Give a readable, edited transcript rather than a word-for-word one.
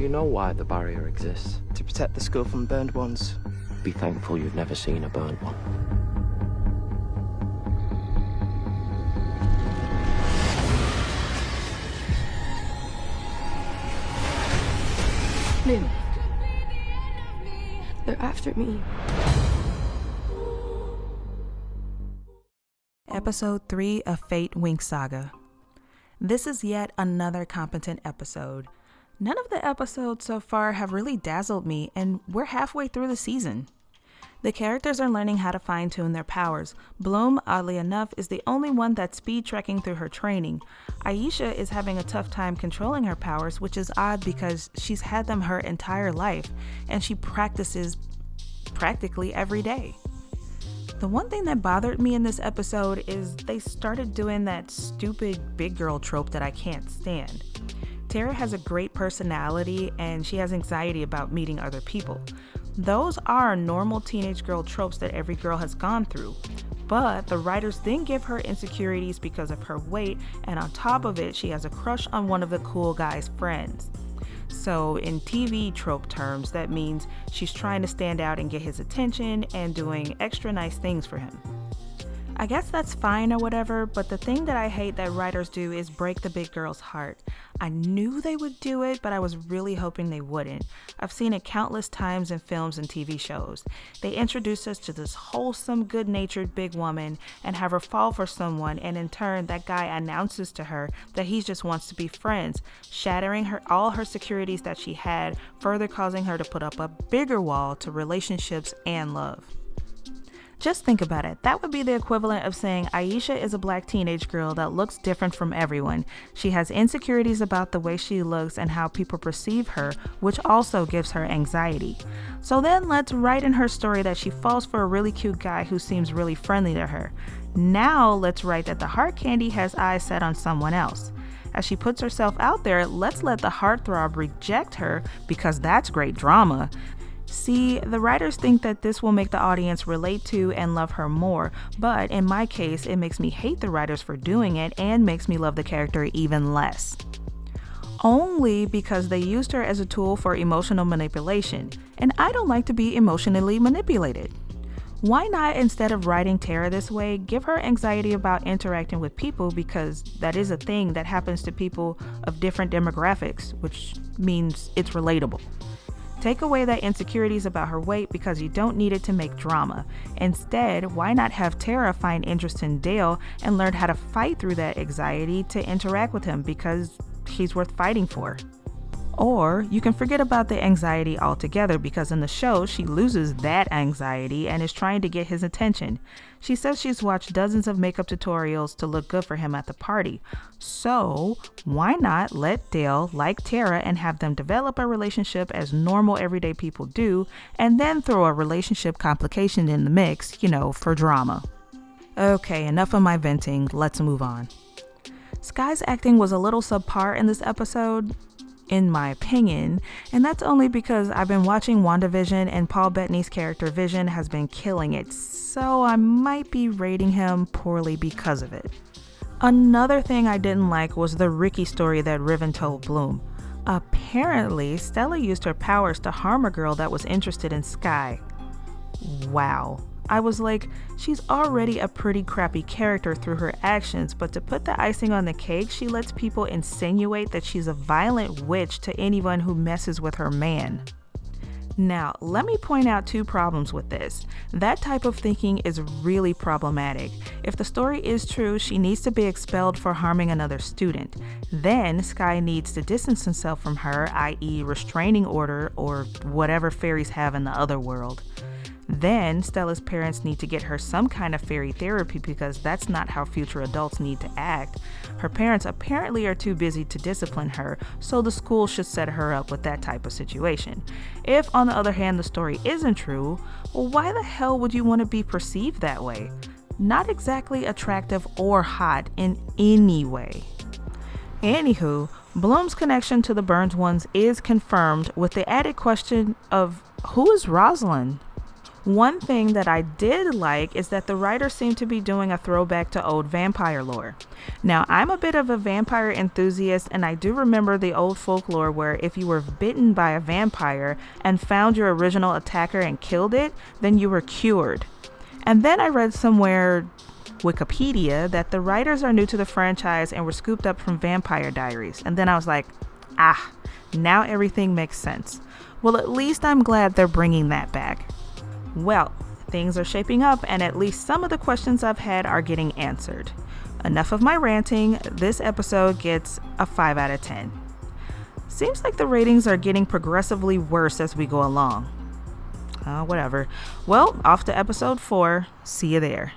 you know why the barrier exists? To protect the school from burned ones. Be thankful you've never seen a burned one. Lynn, they're after me. Episode 3 of Fate Winx Saga. This is yet another competent episode. None of the episodes so far have really dazzled me, and we're halfway through the season. The characters are learning how to fine-tune their powers. Bloom, oddly enough, is the only one that's speed-trekking through her training. Aisha is having a tough time controlling her powers, which is odd because she's had them her entire life, and she practices practically every day. The one thing that bothered me in this episode is they started doing that stupid big girl trope that I can't stand. Tara has a great personality and she has anxiety about meeting other people. Those are normal teenage girl tropes that every girl has gone through. But the writers then give her insecurities because of her weight, and on top of it, she has a crush on one of the cool guy's friends. So in TV trope terms, that means she's trying to stand out and get his attention and doing extra nice things for him. I guess that's fine or whatever, but the thing that I hate that writers do is break the big girl's heart. I knew they would do it, but I was really hoping they wouldn't. I've seen it countless times in films and TV shows. They introduce us to this wholesome, good-natured big woman and have her fall for someone, and in turn, that guy announces to her that he just wants to be friends, shattering all her securities that she had, further causing her to put up a bigger wall to relationships and love. Just think about it. That would be the equivalent of saying Aisha is a black teenage girl that looks different from everyone. She has insecurities about the way she looks and how people perceive her, which also gives her anxiety. So then let's write in her story that she falls for a really cute guy who seems really friendly to her. Now let's write that the heart candy has eyes set on someone else. As she puts herself out there, let's let the heartthrob reject her because that's great drama. See, the writers think that this will make the audience relate to and love her more, but in my case, it makes me hate the writers for doing it and makes me love the character even less. Only because they used her as a tool for emotional manipulation, and I don't like to be emotionally manipulated. Why not, instead of writing Tara this way, give her anxiety about interacting with people, because that is a thing that happens to people of different demographics, which means it's relatable. Take away that insecurities about her weight because you don't need it to make drama. Instead, why not have Tara find interest in Dale and learn how to fight through that anxiety to interact with him because he's worth fighting for? Or you can forget about the anxiety altogether because in the show she loses that anxiety and is trying to get his attention. She says she's watched dozens of makeup tutorials to look good for him at the party. So why not let Dale like Tara and have them develop a relationship as normal everyday people do, and then throw a relationship complication in the mix, for drama. Okay, enough of my venting, let's move on. Sky's acting was a little subpar in this episode, in my opinion, and that's only because I've been watching WandaVision and Paul Bettany's character Vision has been killing it, so I might be rating him poorly because of it. Another thing I didn't like was the Ricky story that Riven told Bloom. Apparently, Stella used her powers to harm a girl that was interested in Sky. Wow. I was like, she's already a pretty crappy character through her actions, but to put the icing on the cake, she lets people insinuate that she's a violent witch to anyone who messes with her man. Now, let me point out two problems with this. That type of thinking is really problematic. If the story is true, she needs to be expelled for harming another student. Then, Sky needs to distance himself from her, i.e. restraining order or whatever fairies have in the other world. Then, Stella's parents need to get her some kind of fairy therapy because that's not how future adults need to act. Her parents apparently are too busy to discipline her, so the school should set her up with that type of situation. If, on the other hand, the story isn't true, well, why the hell would you want to be perceived that way? Not exactly attractive or hot in any way. Anywho, Bloom's connection to the burned ones is confirmed with the added question of who is Rosalind? One thing that I did like is that the writers seem to be doing a throwback to old vampire lore. Now, I'm a bit of a vampire enthusiast, and I do remember the old folklore where if you were bitten by a vampire and found your original attacker and killed it, then you were cured. And then I read somewhere, Wikipedia, that the writers are new to the franchise and were scooped up from Vampire Diaries. And then I was like, now everything makes sense. Well, at least I'm glad they're bringing that back. Well, things are shaping up, and at least some of the questions I've had are getting answered. Enough of my ranting. This episode gets a 5 out of 10. Seems like the ratings are getting progressively worse as we go along. Whatever. Well, off to episode 4. See you there.